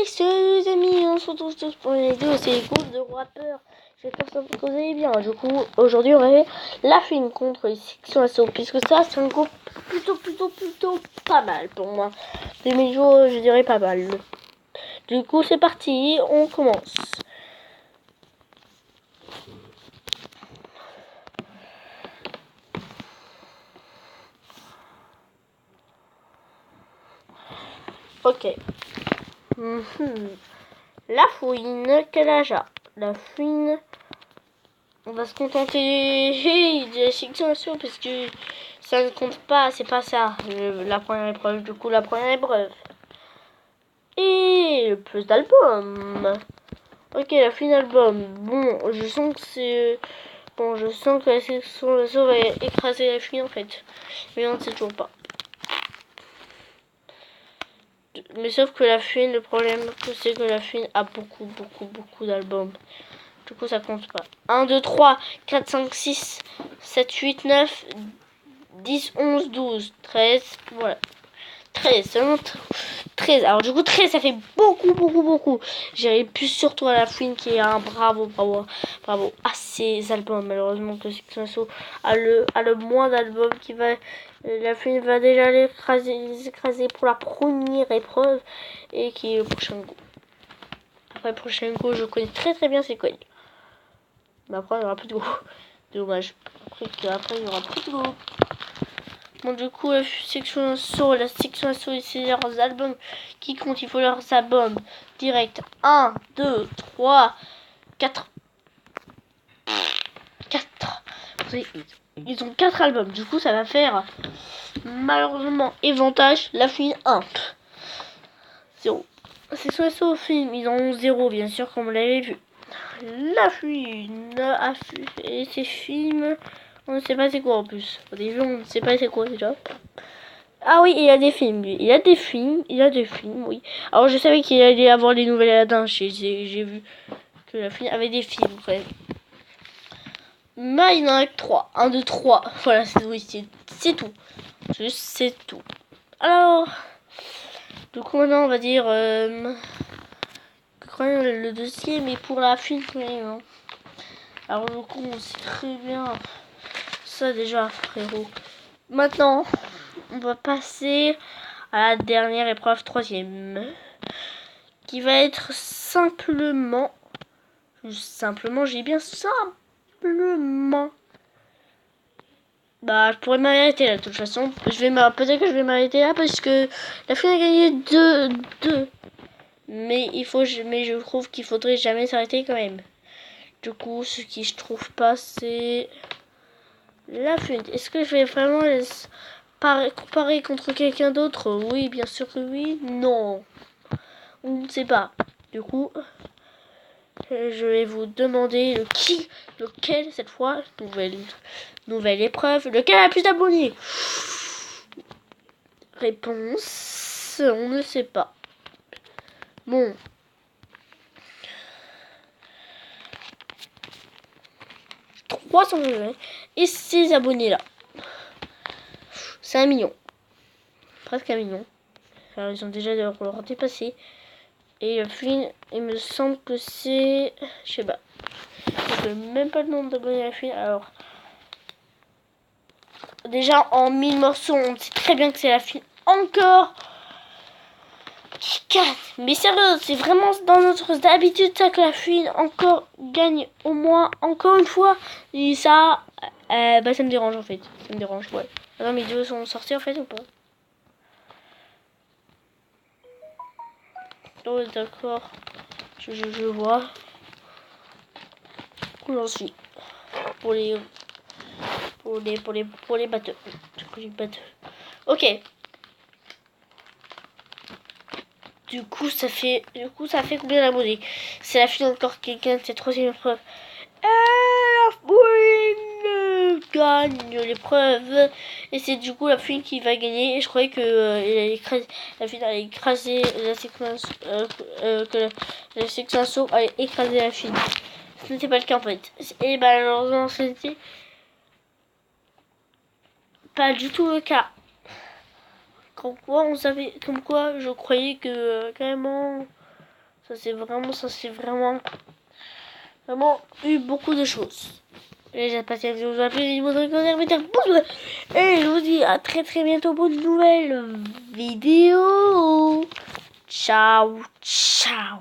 salut les amis, on se retrouve tous pour une vidéo, c'est les groupes de rappeurs. J'espère que vous allez bien. Du coup, aujourd'hui on va faire la film contre les sections assaut, puisque ça c'est un groupe plutôt pas mal pour moi. 2000 jours, je dirais pas mal. Du coup c'est parti, on commence. Ok. La fouine, quel âge a la fouine? On va se contenter de la section assaut parce que ça ne compte pas, c'est pas ça la première épreuve. Du coup, la première épreuve. Et le plus d'albums. Ok, la fin d'album. Bon, je sens que c'est. Bon, je sens que la section assaut va écraser la fille en fait. Mais on ne sait toujours pas. Mais sauf que la fine, le problème c'est que la fine a beaucoup d'albums. Du coup, ça compte pas. 1, 2, 3, 4, 5, 6, 7, 8, 9, 10, 11, 12, 13. Voilà. 13, seulement 13. Alors, du coup, 13, ça fait beaucoup. J'irai plus surtout à la fouine qui a un bravo à ses albums. Malheureusement, que Section Assaut a le moins d'albums qui va. La fouine va déjà les écraser pour la première épreuve et qui est le prochain go. Après, le prochain go, je connais très bien c'est quoi. Mais après, il n'y aura plus de go. Dommage. Après, il n'y aura plus de go. Bon, du coup, la section assaut, c'est leurs albums qui comptent. Il faut leurs albums direct. 1, 2, 3, 4. 4. Ils ont 4 albums. Du coup, ça va faire malheureusement avantage. La fine 1. 0. Section assaut au film. Ils en ont 0, bien sûr, comme vous l'avez vu. La fine et ses films. On ne sait pas c'est quoi en plus. Au début, on ne sait pas c'est quoi déjà. Ah oui, il y a des films, lui. Il y a des films, oui. Alors, je savais qu'il allait avoir les nouvelles Aladdin. J'ai vu que la film avait des films, quand même. Mais il y en a que 3. 1, 2, 3. Voilà, c'est tout. Juste, c'est tout. Alors, du coup, maintenant, on va dire... quand même, le deuxième est pour la film, quand même. Hein. Alors, du coup, on sait très bien ça, déjà, frérot. Maintenant, on va passer à la dernière épreuve, troisième, qui va être simplement, j'ai bien simplement. Bah, je pourrais m'arrêter là de toute façon. Peut-être que je vais m'arrêter là parce que la fille a gagné 2. Mais je trouve qu'il faudrait jamais s'arrêter quand même. Du coup, ce qui je trouve pas, c'est la fuite. Est-ce que je vais vraiment les comparer contre quelqu'un d'autre? Oui, bien sûr que oui. Non. On ne sait pas. Du coup, je vais vous demander lequel cette fois, nouvelle épreuve, lequel a plus d'abonnés? Réponse, on ne sait pas. Bon. « 300 abonnés. Et ces abonnés là, c'est 1 million. Presque 1 million. Alors, ils ont déjà leur dépassé. Et le film, il me semble que c'est... Je sais pas. Je ne sais même pas le nombre d'abonnés à la film. Alors, déjà en 1000 morceaux, on sait très bien que c'est la film. Encore 4. Mais sérieux, c'est vraiment dans notre habitude ça que la film encore gagne au moins encore une fois. Et ça, bah ça me dérange en fait. Ça me dérange, ouais. Alors mes vidéos sont sorties en fait ou pas? Oh d'accord. Je vois. Où j'en suis. Pour les bateaux. Ok. Du coup, ça fait combien d'abonnés? C'est la fille encore quelqu'un de cette troisième épreuve. La fouine gagne l'épreuve. Et c'est du coup la fille qui va gagner. Et je croyais que la fille allait écraser la séquence. Que la section allait écraser la fille. Ce n'était pas le cas en fait. Et malheureusement, ce n'était pas du tout le cas. Comme quoi, je croyais que carrément Ça c'est vraiment eu beaucoup de choses. Et j'espère que la vidéo vous a plu. N'hésitez pas à mettre un pouce bleu. Et je vous dis à très bientôt pour de nouvelles vidéos. Ciao, ciao.